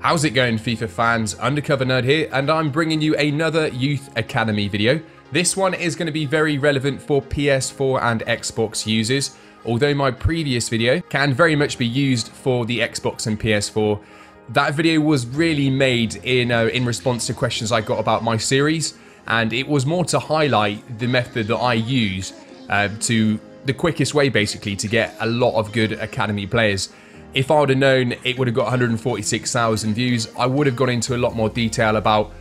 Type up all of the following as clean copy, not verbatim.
How's it going, FIFA fans? Undercover Nerd here, and I'm bringing you another Youth Academy video. This one is going to be very relevant for PS4 and Xbox users, although my previous video can very much be used for the Xbox and PS4. That video was really made in response to questions I got about my series, and it was more to highlight the method that I use to the quickest way basically to get a lot of good Academy players. If I would have known it would have got 146,000 views, I would have gone into a lot more detail about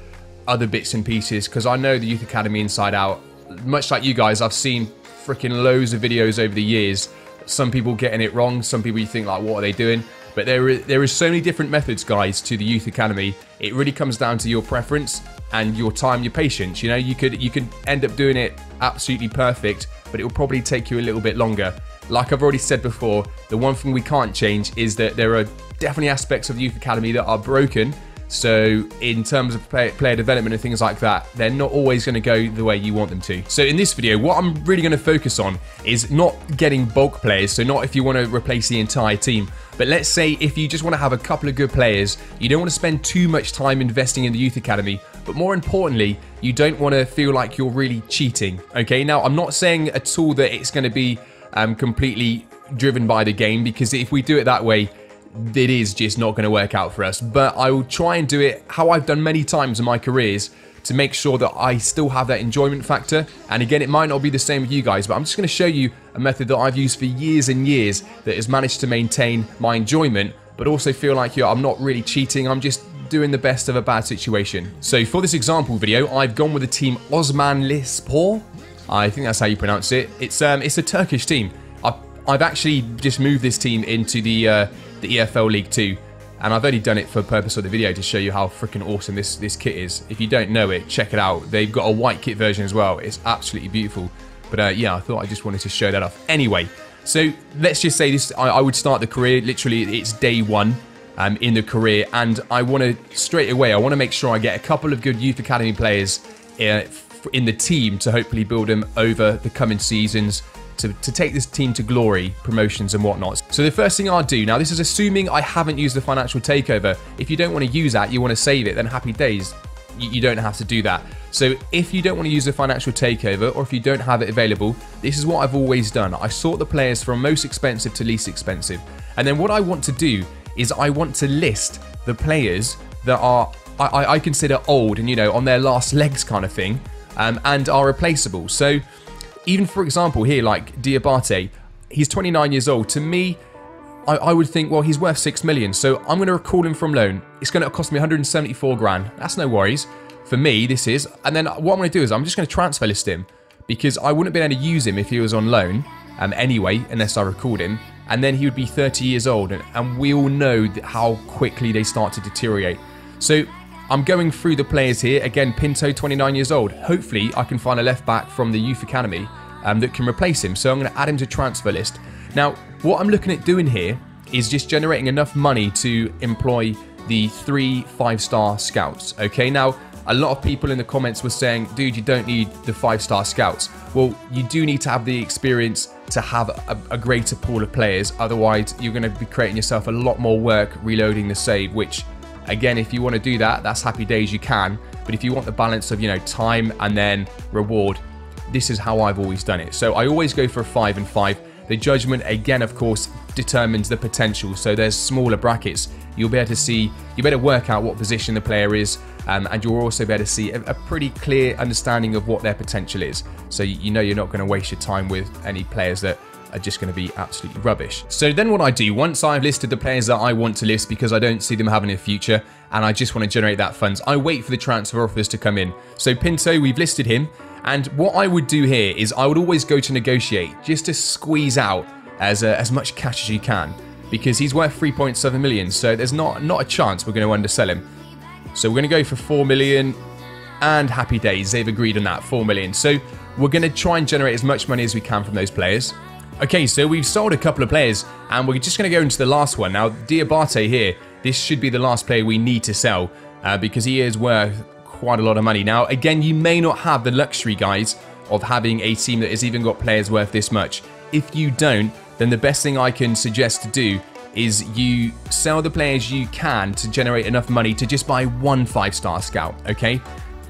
other bits and pieces, because I know the Youth Academy inside out. Much like you guys, I've seen freaking loads of videos over the years. Some people getting it wrong, some people you think like, what are they doing? But there is so many different methods, guys, to the Youth Academy. It really comes down to your preference and your time, your patience. You know, you could end up doing it absolutely perfect, but it will probably take you a little bit longer. Like I've already said before, the one thing we can't change is that there are definitely aspects of the Youth Academy that are broken. So in terms of player development and things like that, they're not always going to go the way you want them to. So in this video, what I'm really going to focus on is not getting bulk players. So not if you want to replace the entire team, but let's say if you just want to have a couple of good players, you don't want to spend too much time investing in the Youth Academy, but more importantly, you don't want to feel like you're really cheating. Okay, now I'm not saying at all that it's going to be completely driven by the game, because if we do it that way, it is just not going to work out for us. But I will try and do it how I've done many times in my careers to make sure that I still have that enjoyment factor. And again, it might not be the same with you guys, but I'm just going to show you a method that I've used for years and years that has managed to maintain my enjoyment, but also feel like I'm not really cheating. I'm just doing the best of a bad situation. So for this example video, I've gone with the team Osmanlispor. I think that's how you pronounce it. It's a Turkish team. I've actually just moved this team into the EFL League 2, and I've only done it for the purpose of the video to show you how freaking awesome this kit is. If you don't know it, check it out. They've got a white kit version as well. It's absolutely beautiful. But yeah, I thought I just wanted to show that off. Anyway, so let's just say this. I would start the career. Literally, it's day one in the career, and I want to straight away. I want to make sure I get a couple of good Youth Academy players in the team to hopefully build them over the coming seasons to take this team to glory, promotions and whatnot. So the first thing I'll do, now this is assuming I haven't used the financial takeover. If you don't want to use that, you want to save it, then happy days. You don't have to do that. So if you don't want to use the financial takeover, or if you don't have it available, this is what I've always done. I sort the players from most expensive to least expensive. And then what I want to do is I want to list the players that are, I consider old and, you know, on their last legs kind of thing, and are replaceable. So even for example here, like Diabate, he's 29 years old. To me, I would think, well, he's worth 6 million. So I'm going to recall him from loan. It's going to cost me 174 grand. That's no worries. For me, this is. And then what I'm going to do is I'm just going to transfer list him, because I wouldn't be able to use him if he was on loan anyway, unless I recalled him. And then he would be 30 years old. And we all know how quickly they start to deteriorate. So I'm going through the players here. Again, Pinto, 29 years old. Hopefully, I can find a left back from the Youth Academy that can replace him. So I'm going to add him to transfer list. Now, what I'm looking at doing here is just generating enough money to employ the 3 5-star scouts. Okay, now, a lot of people in the comments were saying, dude, you don't need the 5-star scouts. Well, you do need to have the experience to have a greater pool of players. Otherwise, you're going to be creating yourself a lot more work reloading the save, which, again, if you want to do that, that's happy days, you can. But if you want the balance of, you know, time and then reward, this is how I've always done it. So I always go for a 5 and 5. The judgment, again, of course, determines the potential. So there's smaller brackets. You'll be able to see, you better work out what position the player is, and you'll also be able to see a pretty clear understanding of what their potential is. So you know you're not going to waste your time with any players that are just going to be absolutely rubbish. So then what I do, once I've listed the players that I want to list because I don't see them having a future and I just want to generate that funds, I wait for the transfer offers to come in. So Pinto, we've listed him. And what I would do here is I would always go to negotiate just to squeeze out as much cash as you can, because he's worth 3.7 million. So there's not a chance we're going to undersell him. So we're going to go for 4 million, and happy days. They've agreed on that, 4 million. So we're going to try and generate as much money as we can from those players. Okay, so we've sold a couple of players, and we're just going to go into the last one. Now, Diabate here, this should be the last player we need to sell, because he is worth quite a lot of money. Now, again, you may not have the luxury, guys, of having a team that has even got players worth this much. If you don't, then the best thing I can suggest to do is you sell the players you can to generate enough money to just buy one 5-star scout, okay?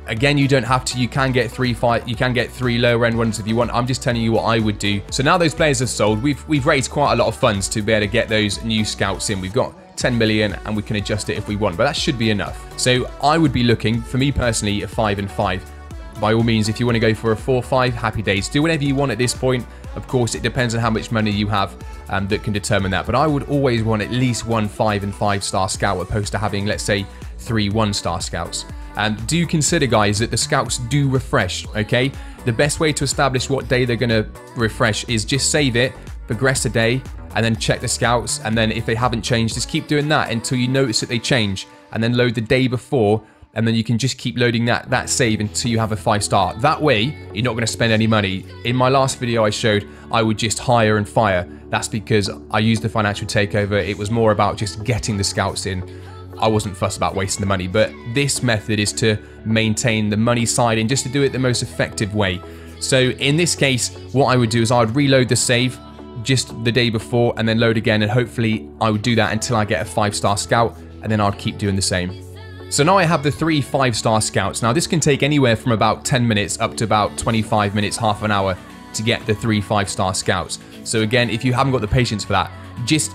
Again, you don't have to. You can get three lower end ones if you want. I'm just telling you what I would do. So now those players have sold, we've raised quite a lot of funds to be able to get those new scouts in. We've got 10 million and we can adjust it if we want, but that should be enough. So I would be looking, for me personally, a 5 and 5. By all means, if you want to go for a 4-5, happy days. Do whatever you want at this point. Of course, it depends on how much money you have that can determine that. But I would always want at least one 5 and 5-star scout opposed to having, let's say, 3 1-star scouts. And do consider, guys, that the scouts do refresh, okay? The best way to establish what day they're going to refresh is just save it, progress a day, and then check the scouts. And then if they haven't changed, just keep doing that until you notice that they change. And then load the day before, and then you can just keep loading that save until you have a 5-star. That way, you're not going to spend any money. In my last video I showed I would just hire and fire. That's because I used the financial takeover. It was more about just getting the scouts in. I wasn't fussed about wasting the money, but this method is to maintain the money side and just to do it the most effective way. So in this case, what I would do is I would reload the save just the day before and then load again, and hopefully I would do that until I get a 5-star scout, and then I'd keep doing the same. So now I have the 3 5-star scouts. Now this can take anywhere from about 10 minutes up to about 25 minutes, half an hour to get the 3 5-star scouts. So again, if you haven't got the patience for that,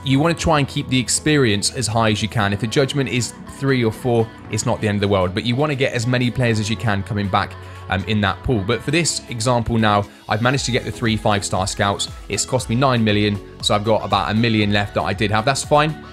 you want to try and keep the experience as high as you can. If the judgment is 3 or 4, it's not the end of the world, but you want to get as many players as you can coming back in that pool. But for this example now, I've managed to get the 3 5-star scouts. It's cost me 9 million, so I've got about 1 million left that I did have. That's fine.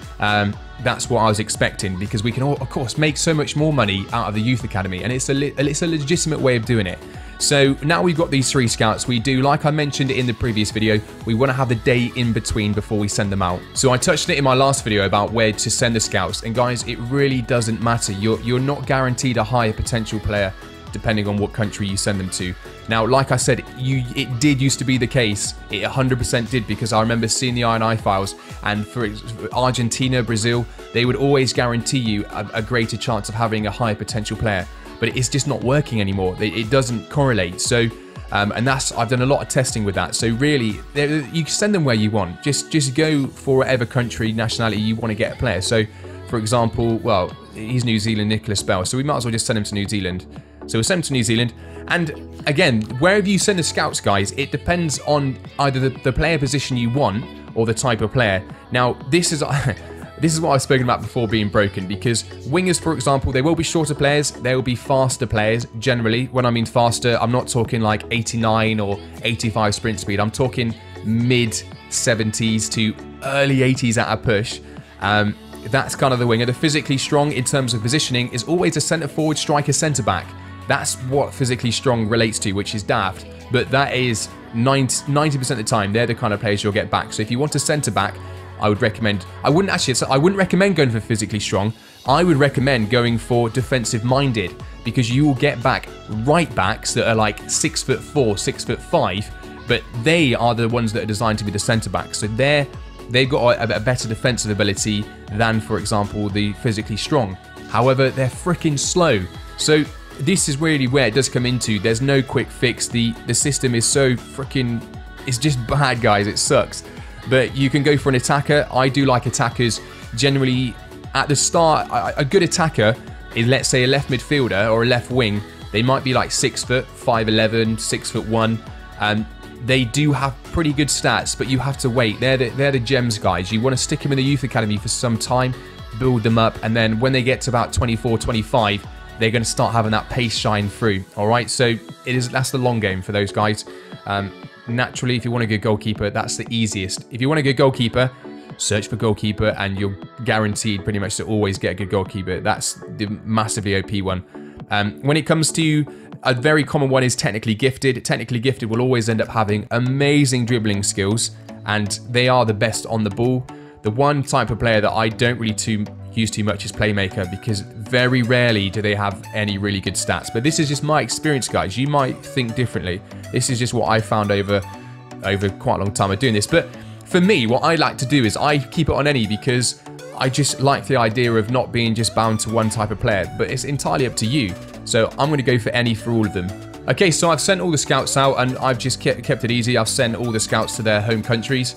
That's what I was expecting, because we can, of course, make so much more money out of the youth academy, and it's a legitimate way of doing it. So now we've got these 3 scouts. We do, like I mentioned in the previous video, we want to have the day in between before we send them out. So I touched it in my last video about where to send the scouts, and guys, it really doesn't matter. You're not guaranteed a higher potential player depending on what country you send them to. Now, like I said, it did used to be the case. It 100% did, because I remember seeing the INI files, and for Argentina, Brazil, they would always guarantee you a greater chance of having a higher potential player. But it's just not working anymore. It doesn't correlate. So, and I've done a lot of testing with that. So really, you can send them where you want. Just go for whatever country, nationality you want to get a player. So, for example, well, he's New Zealand, Nicholas Bell. So we might as well just send him to New Zealand. So we'll send him to New Zealand. And again, wherever you send the scouts, guys, it depends on either the player position you want or the type of player. Now, this is what I've spoken about before being broken, because wingers, for example, they will be shorter players, they will be faster players, generally. When I mean faster, I'm not talking like 89 or 85 sprint speed, I'm talking mid-70s to early 80s at a push. That's kind of the winger. The physically strong in terms of positioning is always a centre forward, striker, centre back. That's what physically strong relates to, which is daft. But that is 90% of the time, they're the kind of players you'll get back. So if you want a centre back, I would recommend, I wouldn't recommend going for physically strong. I would recommend going for defensive minded, because you will get back right backs that are like 6'4", 6'5", but they are the ones that are designed to be the centre backs. So they've got a better defensive ability than, for example, the physically strong. However, they're freaking slow. So this is really where it does come into. There's no quick fix. The system is so freaking, it's just bad, guys. It sucks. But you can go for an attacker. I do like attackers. Generally, at the start, a good attacker is, let's say, a left midfielder or a left wing. They might be like 6 foot, 5'11", 6'1", and they do have pretty good stats, but you have to wait. They're the gems, guys. You want to stick them in the youth academy for some time, build them up, and then when they get to about 24, 25, they're going to start having that pace shine through. All right, so that's the long game for those guys. Naturally, if you want a good goalkeeper, that's the easiest. If you want a good goalkeeper, search for goalkeeper, and you're guaranteed pretty much to always get a good goalkeeper. That's the massively OP one. When it comes to a very common one is technically gifted. Technically gifted will always end up having amazing dribbling skills, and they are the best on the ball. The one type of player that I don't really use too much is playmaker, because very rarely do they have any really good stats. But this is just my experience, guys. You might think differently. This is just what I found over quite a long time of doing this. But for me, what I like to do is I keep it on any, because I just like the idea of not being just bound to one type of player. But it's entirely up to you. So I'm going to go for any for all of them. Okay, so I've sent all the scouts out, and I've just kept it easy. I've sent all the scouts to their home countries.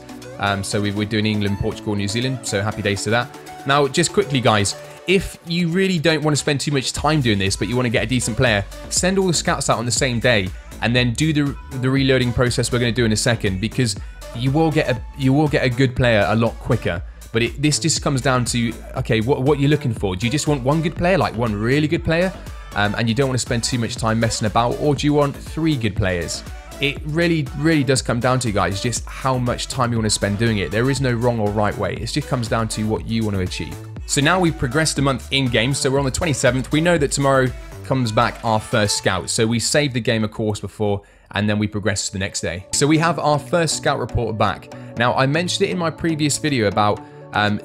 So we're doing England, Portugal, New Zealand. So happy days to that. Now, just quickly, guys, if you really don't want to spend too much time doing this, but you want to get a decent player, send all the scouts out on the same day, and then do the reloading process we're going to do in a second, because you will get a good player a lot quicker. But this just comes down to, okay, what you're looking for. Do you just want one good player, like one really good player, and you don't want to spend too much time messing about, or do you want 3 good players? It really does come down to, you guys, just how much time you want to spend doing it. There is no wrong or right way. It just comes down to what you want to achieve. So now we've progressed a month in game, so we're on the 27th. We know that tomorrow comes back our first scout. So we saved the game, of course, before, and then we progress to the next day. So we have our first scout report back. Now, I mentioned it in my previous video about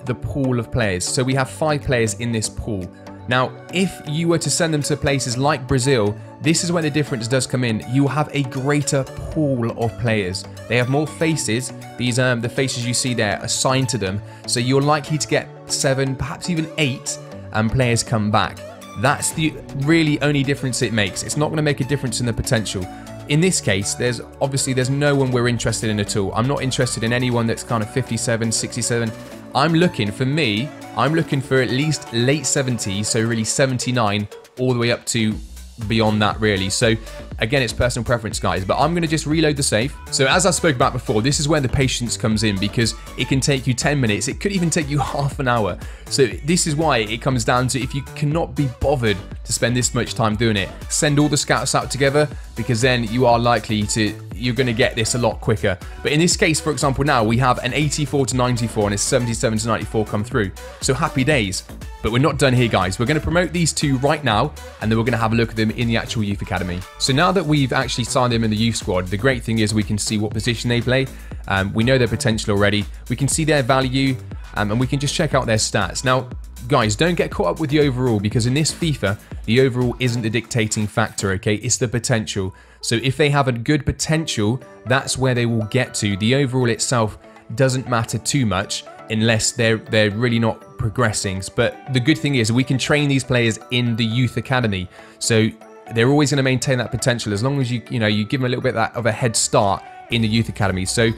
the pool of players. So we have 5 players in this pool. Now, if you were to send them to places like Brazil, this is where the difference does come in. You have a greater pool of players. They have more faces. These the faces you see there assigned to them. So you're likely to get 7, perhaps even 8 players come back. That's the really only difference it makes. It's not going to make a difference in the potential. In this case, there's no one we're interested in at all. I'm not interested in anyone that's kind of 57, 67. I'm looking for at least late 70s, so really 79, all the way up to beyond that, really. So again, it's personal preference, guys, but I'm going to just reload the save. So as I spoke about before, this is where the patience comes in, because it can take you 10 minutes. It could even take you half an hour. So this is why it comes down to, if you cannot be bothered to spend this much time doing it, send all the scouts out together, because then you're going to get this a lot quicker. But in this case, for example, now we have an 84 to 94 and a 77 to 94 come through. So happy days. But we're not done here, guys. We're going to promote these 2 right now, and then we're going to have a look at them in the actual youth academy. So now that we've actually signed them in the youth squad, the great thing is we can see what position they play. We know their potential already. We can see their value, and we can just check out their stats. Now, guys, don't get caught up with the overall, because in this FIFA, the overall isn't the dictating factor, okay? It's the potential. So if they have a good potential, that's where they will get to. The overall itself doesn't matter too much unless they're really not progressing. But the good thing is we can train these players in the youth academy. So they're always going to maintain that potential as long as you give them a little bit of a head start in the youth academy. So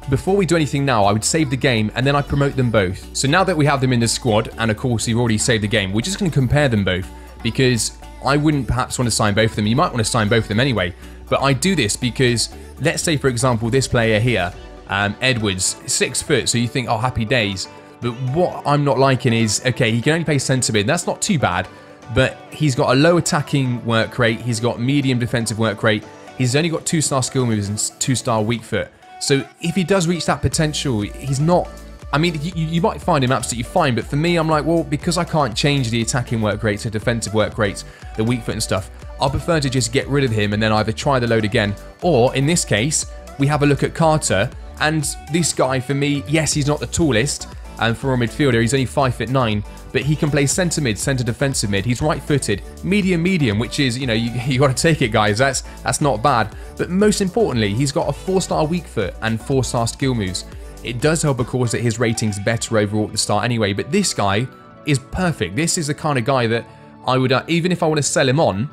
before we do anything now, I would save the game and then I promote them both. So now that we have them in the squad, and of course you've already saved the game, we're just going to compare them both, because I wouldn't perhaps want to sign both of them. You might want to sign both of them anyway, but I do this because, let's say for example this player here, Edwards, 6 foot, so you think, oh, happy days. But what I'm not liking is, okay, he can only play centre mid. That's not too bad, but he's got a low attacking work rate. He's got medium defensive work rate. He's only got 2-star skill moves and 2-star weak foot. So if he does reach that potential, he's not... I mean, you might find him absolutely fine, but for me, I'm like, well, because I can't change the attacking work rates, the defensive work rates, the weak foot and stuff, I'll prefer to just get rid of him and then either try the load again, or in this case, we have a look at Carter. And this guy, for me, yes, he's not the tallest, and for a midfielder, he's only 5'9", but he can play centre mid, centre defensive mid. He's right-footed, medium, which is, you got to take it, guys. That's not bad. But most importantly, he's got a 4-star weak foot and 4-star skill moves. It does help, of course, that his rating's better overall at the start anyway, but this guy is perfect. This is the kind of guy that I would, even if I want to sell him on,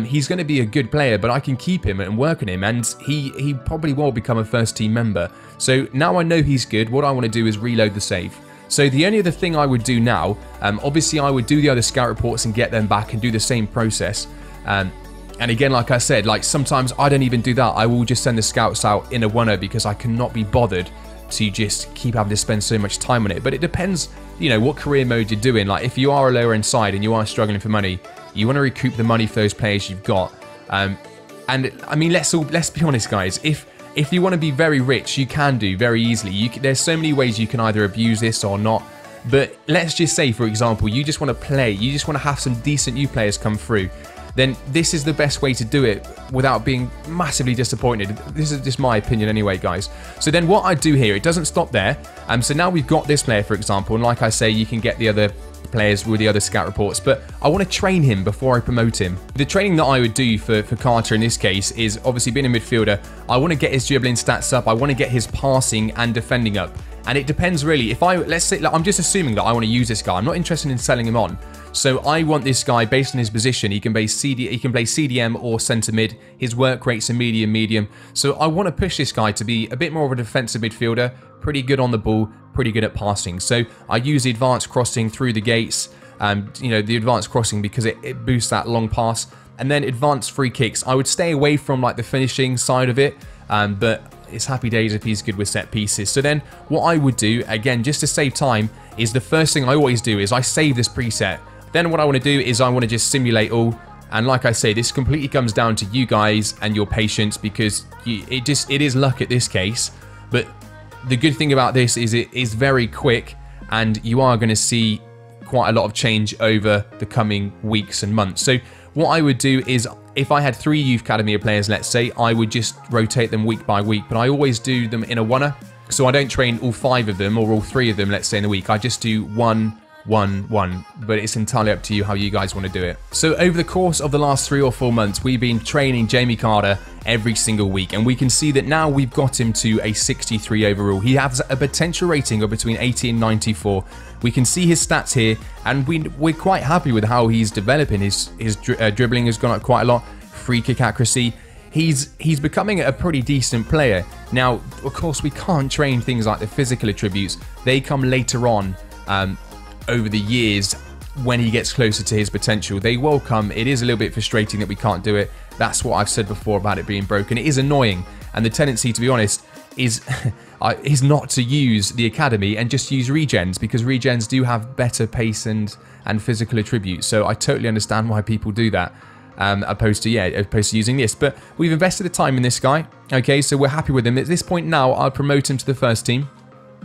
he's going to be a good player, but I can keep him and work on him, and he probably will become a first team member. So now I know he's good. What I want to do is reload the save. So the only other thing I would do now, obviously I would do the other scout reports and get them back and do the same process. And again, like I said, like sometimes I don't even do that. I will just send the scouts out in a one-er because I cannot be bothered to just keep having to spend so much time on it. But it depends, what career mode you're doing. Like if you are a lower end side and you are struggling for money, you want to recoup the money for those players you've got. And I mean, let's be honest, guys. If you want to be very rich, you can do very easily. There's so many ways you can either abuse this or not. But let's just say, for example, you just want to play. You just want to have some decent new players come through. Then this is the best way to do it without being massively disappointed. This is just my opinion anyway, guys. So then what I do here, it doesn't stop there. So now we've got this player, for example, and like I say, you can get the other players with the other scout reports, but I want to train him before I promote him. The training that I would do for Carter in this case is obviously being a midfielder. I want to get his dribbling stats up. I want to get his passing and defending up. And it depends really. If let's say, I'm just assuming that I want to use this guy. I'm not interested in selling him on. So I want this guy based on his position. He can play CDM or centre mid. His work rates are medium. So I want to push this guy to be a bit more of a defensive midfielder, pretty good on the ball, pretty good at passing. So I use the advanced crossing through the gates, you know, the advanced crossing because it boosts that long pass. And then advanced free kicks. I would stay away from like the finishing side of it, but it's happy days if he's good with set pieces. So then what I would do, again, just to save time, is the first thing I always do is I save this preset. Then what I want to do is I want to just simulate all. And like I say, this completely comes down to you guys and your patience, because it is luck at this case. But the good thing about this is it is very quick, and you are going to see quite a lot of change over the coming weeks and months. So what I would do is, if I had 3 Youth Academy players, let's say, I would just rotate them week by week, but I always do them in a oneer. So I don't train all 5 of them or all 3 of them, let's say, in a week. I just do 1, 1, 1, but it's entirely up to you how you guys want to do it. So over the course of the last 3 or 4 months, we've been training Jamie Carter every single week, and we can see that now we've got him to a 63 overall. He has a potential rating of between 80 and 94. We can see his stats here, and we're quite happy with how he's developing. His dribbling has gone up quite a lot, free kick accuracy. He's becoming a pretty decent player. Now, of course, we can't train things like the physical attributes. They come later on over the years when he gets closer to his potential. They will come. It is a little bit frustrating that we can't do it. That's what I've said before about it being broken. It is annoying, and the tendency, to be honest, is not to use the academy and just use regens, because regens do have better pace and physical attributes. So I totally understand why people do that, opposed to using this. But we've invested the time in this guy. Okay, so we're happy with him. At this point now, I'll promote him to the first team.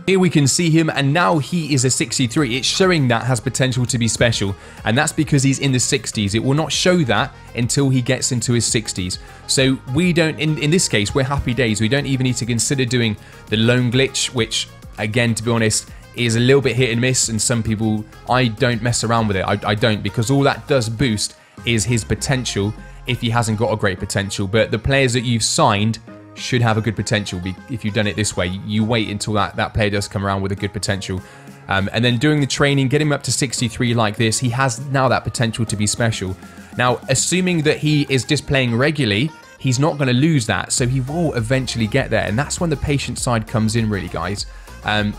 Here we can see him, and now he is a 63. It's showing that has potential to be special, and that's because he's in the 60s. It will not show that until he gets into his 60s. So we don't, in this case, we're happy days. We don't even need to consider doing the lone glitch, which, again, to be honest, is a little bit hit and miss, and some people, I don't mess around with it. I don't, because all that does boost is his potential if he hasn't got a great potential. But the players that you've signed should have a good potential if you've done it this way. You wait until that player does come around with a good potential. And then doing the training, get him up to 63 like this, he has now that potential to be special. Now, assuming that he is just playing regularly, he's not going to lose that, so he will eventually get there, and that's when the patience side comes in, really, guys.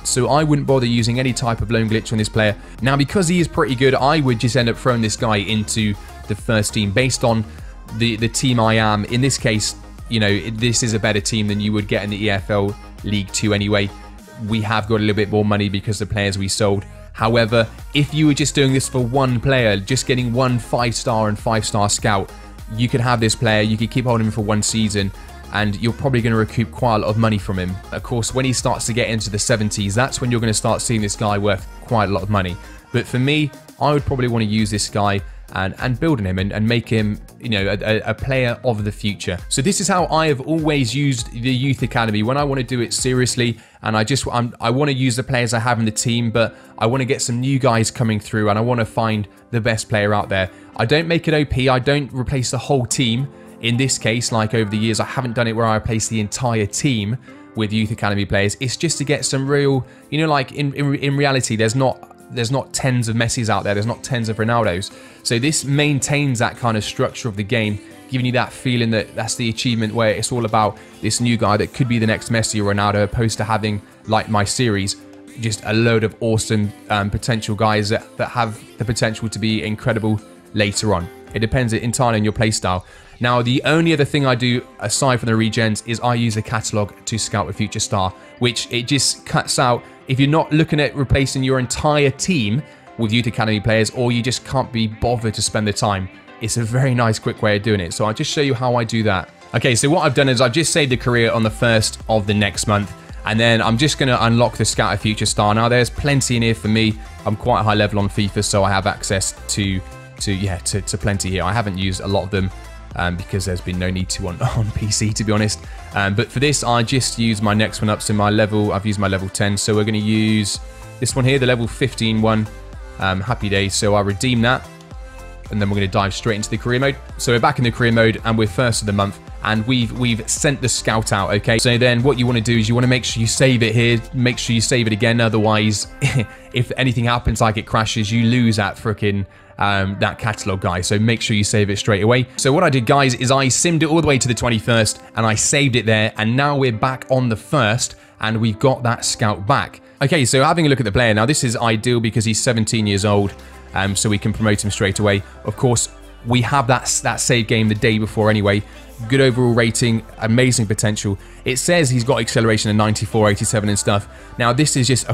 So I wouldn't bother using any type of lone glitch on this player. Now, because he is pretty good, I would just end up throwing this guy into the first team based on the team I am. In this case, you know, this is a better team than you would get in the EFL League 2 anyway. We have got a little bit more money because of the players we sold. However, if you were just doing this for one player, just getting one 5-star and 5-star scout, you could have this player, you could keep holding him for 1 season, and you're probably going to recoup quite a lot of money from him. Of course, when he starts to get into the 70s, that's when you're going to start seeing this guy worth quite a lot of money. But for me, I would probably want to use this guy and build on him and make him, you know, a player of the future. So this is how I have always used the Youth Academy when I want to do it seriously, and I want to use the players I have in the team, but I want to get some new guys coming through, and I want to find the best player out there. I don't make it OP, I don't replace the whole team. In this case, like over the years, I haven't done it where I replace the entire team with Youth Academy players. It's just to get some real, you know, like in reality, there's not tens of Messis out there, there's not tens of Ronaldos. So this maintains that kind of structure of the game, giving you that feeling that that's the achievement where it's all about this new guy that could be the next Messi or Ronaldo, opposed to having, like my series, just a load of awesome potential guys that have the potential to be incredible later on. It depends entirely on your playstyle. Now, the only other thing I do, aside from the regens, is I use a catalogue to scout a future star, which it just cuts out. If you're not looking at replacing your entire team with Youth Academy players, or you just can't be bothered to spend the time, it's a very nice, quick way of doing it. So I'll just show you how I do that. Okay, so what I've done is I've just saved the career on the 1st of the next month, and then I'm just going to unlock the Scout a Future Star. Now, there's plenty in here for me. I'm quite high level on FIFA, so I have access to plenty here. I haven't used a lot of them because there's been no need to on PC, to be honest. But for this, I just use my next one up. So my level, I've used my level 10. So we're going to use this one here, the level 15 one. Happy days. So I redeem that, and then we're going to dive straight into the career mode. So we're back in the career mode, and we're 1st of the month, and we've sent the scout out. Okay, so then what you want to do is you want to make sure you save it here, make sure you save it again. Otherwise, if anything happens, like it crashes, you lose that freaking that catalog, guys. So make sure you save it straight away. So what I did, guys, is I simmed it all the way to the 21st and I saved it there. And now we're back on the 1st and we've got that scout back. Okay, so having a look at the player now, this is ideal because he's 17 years old. So we can promote him straight away. Of course, we have that save game the day before anyway. Good overall rating, amazing potential. It says he's got acceleration of 94, 87 and stuff. Now this is just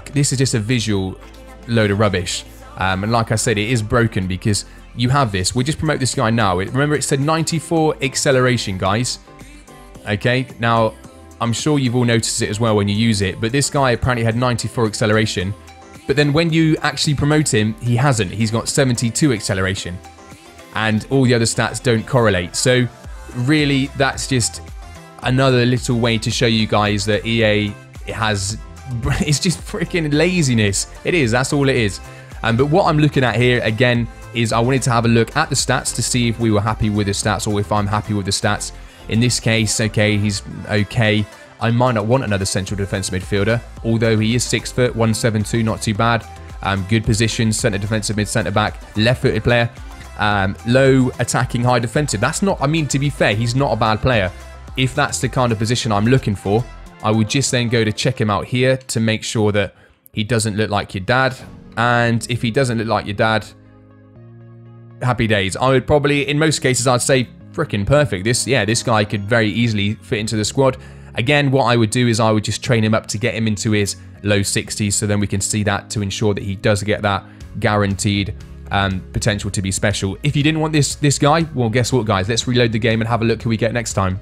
a visual load of rubbish. And like I said, it is broken because you have this. We'll just promote this guy now. Remember, it said 94 acceleration, guys. Okay, now I'm sure you've all noticed it as well when you use it. But this guy apparently had 94 acceleration. But then when you actually promote him, he hasn't. He's got 72 acceleration. And all the other stats don't correlate. So really, that's just another little way to show you guys that EA it's just freaking laziness. It is, that's all it is. But what I'm looking at here again is I wanted to have a look at the stats to see if we were happy with the stats or if I'm happy with the stats. In this case, okay, he's okay. I might not want another central defensive midfielder, although he is 6 foot, 172, not too bad. Good position, centre defensive mid, centre back, left-footed player. Low attacking, high defensive. That's not, I mean, to be fair, he's not a bad player. If that's the kind of position I'm looking for, I would just then go to check him out here to make sure that he doesn't look like your dad. And if he doesn't look like your dad, happy days. I would probably, in most cases, I'd say freaking perfect. This guy could very easily fit into the squad. Again, what I would do is I would just train him up to get him into his low 60s, so then we can see that to ensure that he does get that guaranteed potential to be special. If you didn't want this guy, well, guess what, guys? Let's reload the game and have a look who we get next time.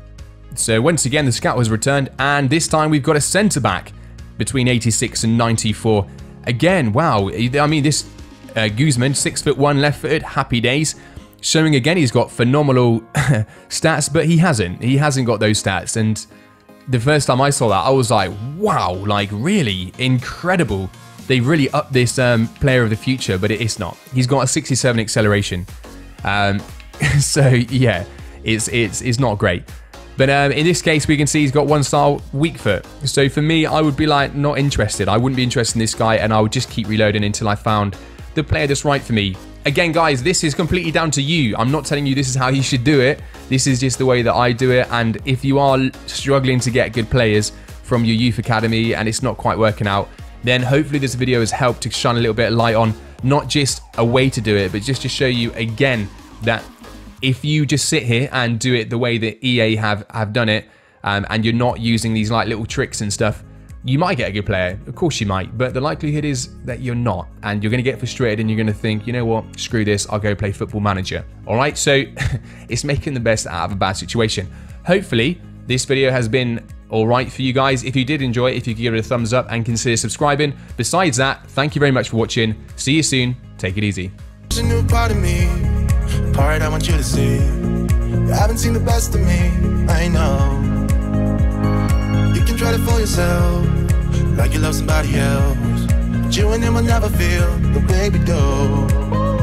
So once again, the scout was returned, and this time we've got a centre back between 86 and 94. Again, wow. I mean, this Guzman, 6'1", left-footed, happy days. Showing again, he's got phenomenal stats, but he hasn't got those stats. And the first time I saw that, I was like, wow, like really incredible. They really upped this player of the future, but it's not. He's got a 67 acceleration. So yeah, it's not great. But in this case, we can see he's got one style, weak foot. So for me, I would be like, not interested. I wouldn't be interested in this guy, and I would just keep reloading until I found the player that's right for me. Again, guys, this is completely down to you. I'm not telling you this is how you should do it. This is just the way that I do it. And if you are struggling to get good players from your youth academy and it's not quite working out, then hopefully this video has helped to shine a little bit of light on not just a way to do it, but just to show you again that if you just sit here and do it the way that EA have done it, and you're not using these like little tricks and stuff, you might get a good player. Of course you might, but the likelihood is that you're not, and you're going to get frustrated and you're going to think, you know what, screw this, I'll go play Football Manager. All right, so it's making the best out of a bad situation. Hopefully this video has been all right for you guys. If you did enjoy it, if you could give it a thumbs up and consider subscribing. Besides that, thank you very much for watching. See you soon. Take it easy. There's a new part of me, part I want you to see. You haven't seen the best of me, I know. You can try to fool yourself, like you love somebody else, but you and him will never feel the way we do.